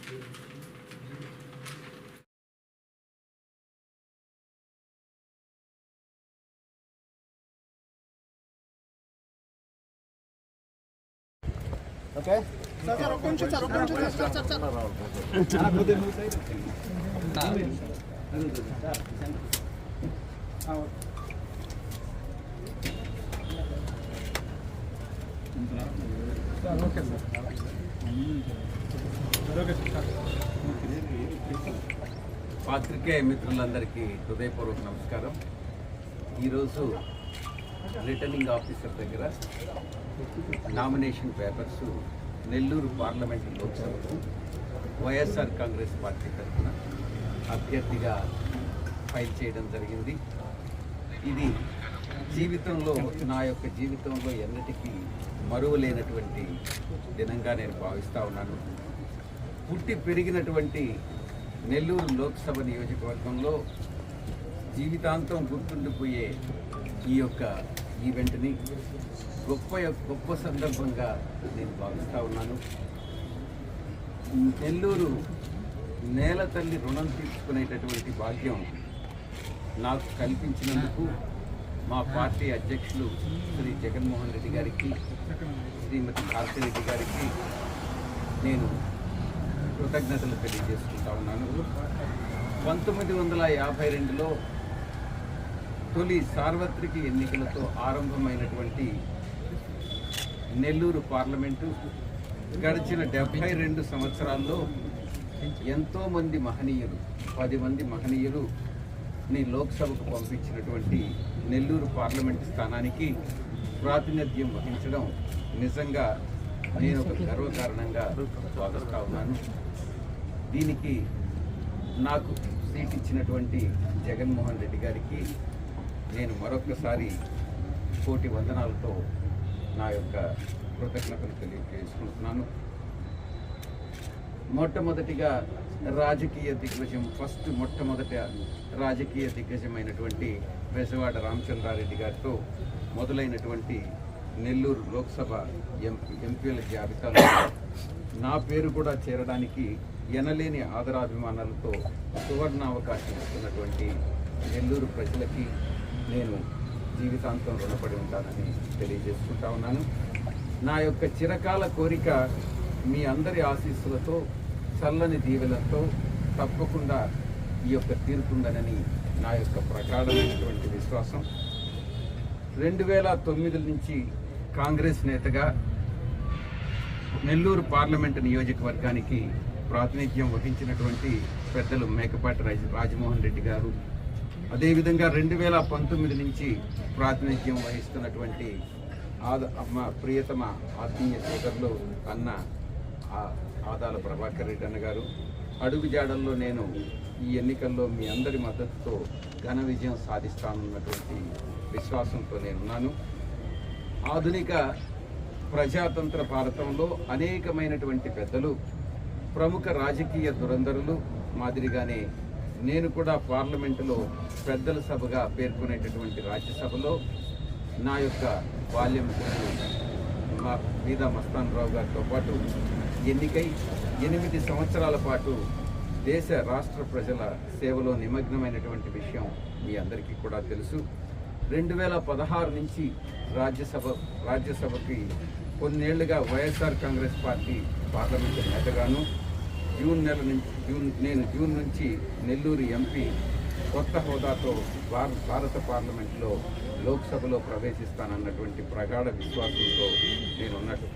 Okay sir ఒక నిమిషం sir okay sir పాత్రికేయ మిత్రులందరికీ హృదయపూర్వక నమస్కారం. ఈరోజు రిటర్నింగ్ ఆఫీసర్ దగ్గర నామినేషన్ పేపర్స్ నెల్లూరు పార్లమెంటు లోక్సభకు వైఎస్ఆర్ కాంగ్రెస్ పార్టీ తరఫున అభ్యర్థిగా ఫైల్ చేయడం జరిగింది. ఇది జీవితంలో నా యొక్క జీవితంలో ఎన్నటికీ మరువలేనటువంటి దినంగా నేను భావిస్తూ ఉన్నాను. పుట్టి పెరిగినటువంటి నెల్లూరు లోక్సభ నియోజకవర్గంలో జీవితాంతం గుర్తుండిపోయే ఈ యొక్క ఈవెంట్ని గొప్ప సందర్భంగా నేను భావిస్తూ ఉన్నాను. నెల్లూరు నేల తల్లి రుణం తీర్చుకునేటటువంటి భాగ్యం నాకు కల్పించినందుకు మా పార్టీ అధ్యక్షులు శ్రీ జగన్మోహన్ రెడ్డి గారికి, శ్రీమతి భారతిరెడ్డి గారికి నేను కృతజ్ఞతలు తెలియజేసుకుంటా ఉన్నాను. 1952లో తొలి సార్వత్రిక ఎన్నికలతో ఆరంభమైనటువంటి నెల్లూరు పార్లమెంటు గడిచిన 72 సంవత్సరాల్లో ఎంతోమంది మహనీయులు, 10 మంది మహనీయులు లోక్సభకు పంపించినటువంటి నెల్లూరు పార్లమెంటు స్థానానికి ప్రాతినిధ్యం వహించడం నిజంగా నేను ఒక గర్వకారణంగా భావిస్తూ ఉన్నాను. దీనికి నాకు సీట్ ఇచ్చినటువంటి జగన్మోహన్ రెడ్డి గారికి నేను మరొకసారి కోటి వందనాలతో నా యొక్క కృతజ్ఞతలు తెలియజేసుకుంటున్నాను. మొట్టమొదటిగా రాజకీయ దిగ్గజం మొట్టమొదట రాజకీయ దిగ్గజమైనటువంటి బెజవాడ రామచంద్రారెడ్డి గారితో మొదలైనటువంటి నెల్లూరు లోక్సభ ఎంపీల జాబితాలో నా పేరు కూడా చేరడానికి ఎనలేని ఆదరాభిమానాలతో సువర్ణ అవకాశం ఇస్తున్నటువంటి నెల్లూరు ప్రజలకి నేను జీవితాంతం రుణపడి ఉంటానని తెలియజేసుకుంటా ఉన్నాను. నా యొక్క చిరకాల కోరిక మీ అందరి ఆశీస్సులతో, చల్లని దీవెలతో తప్పకుండా ఈ యొక్క తీరుతుందనని నా యొక్క ప్రగాఢమైనటువంటి విశ్వాసం. 2009 నుంచి కాంగ్రెస్ నేతగా నెల్లూరు పార్లమెంటు నియోజకవర్గానికి ప్రాతినిధ్యం వహించినటువంటి పెద్దలు మేకపాటి రాజమోహన్ రెడ్డి గారు, అదేవిధంగా 2019 నుంచి ప్రాతినిధ్యం వహిస్తున్నటువంటి మా ప్రియతమ ఆత్మీయ సోదరులు అన్న ఆదాల ప్రభాకర్ రెడ్డి అన్న గారు, అడుగుజాడల్లో నేను ఈ ఎన్నికల్లో మీ అందరి మద్దతుతో ఘన విజయం సాధిస్తానన్నటువంటి విశ్వాసంతో నేనున్నాను. ఆధునిక ప్రజాతంత్ర భారతంలో అనేకమైనటువంటి పెద్దలు, ప్రముఖ రాజకీయ దురంధరులు మాదిరిగానే నేను కూడా పార్లమెంటులో పెద్దల సభగా పేర్కొనేటటువంటి రాజ్యసభలో నా యొక్క బాల్యం మా మీద మస్తాన్ రావు గారితో పాటు ఎన్నికై 8 సంవత్సరాల పాటు దేశ రాష్ట్ర ప్రజల సేవలో నిమగ్నమైనటువంటి విషయం మీ అందరికీ కూడా తెలుసు. 2016 నుంచి రాజ్యసభకి కొన్నేళ్లుగా వైఎస్ఆర్ కాంగ్రెస్ పార్టీ పార్లమెంటు నేతగాను, జూన్ నుంచి నెల్లూరు ఎంపీ కొత్త హోదాతో భారత లోక్సభలో ప్రవేశిస్తానన్నటువంటి ప్రగాఢ విశ్వాసంతో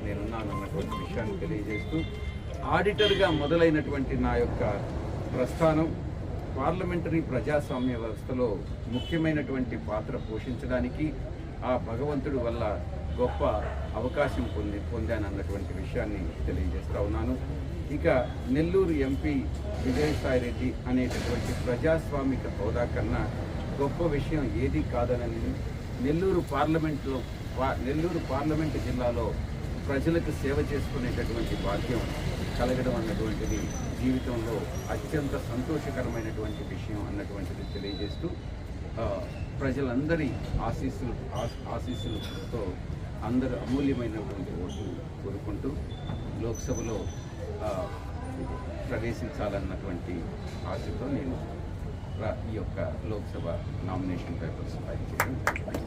నేనున్నానన్నటువంటి విషయాన్ని తెలియజేస్తూ, ఆడిటర్గా మొదలైనటువంటి నా యొక్క ప్రస్థానం పార్లమెంటరీ ప్రజాస్వామ్య వ్యవస్థలో ముఖ్యమైనటువంటి పాత్ర పోషించడానికి ఆ భగవంతుడి వల్ల గొప్ప అవకాశం పొందానన్నటువంటి విషయాన్ని తెలియజేస్తూ ఉన్నాను. ఇక నెల్లూరు ఎంపీ విజయసాయిరెడ్డి అనేటటువంటి ప్రజాస్వామిక హోదా కన్నా గొప్ప విషయం ఏదీ కాదనని, నెల్లూరు పార్లమెంటు జిల్లాలో ప్రజలకు సేవ చేసుకునేటటువంటి భాగ్యం కలగడం అన్నటువంటిది జీవితంలో అత్యంత సంతోషకరమైనటువంటి విషయం అన్నటువంటిది తెలియజేస్తూ, ప్రజలందరి ఆశీస్సులతో అందరూ అమూల్యమైనటువంటి ఓటు కోరుకుంటూ లోక్సభలో ప్రవేశించాలన్నటువంటి ఆశతో నేను ఈ యొక్క లోక్సభ నామినేషన్ పేపర్స్ ఫైల్ చేయడం జరిగింది.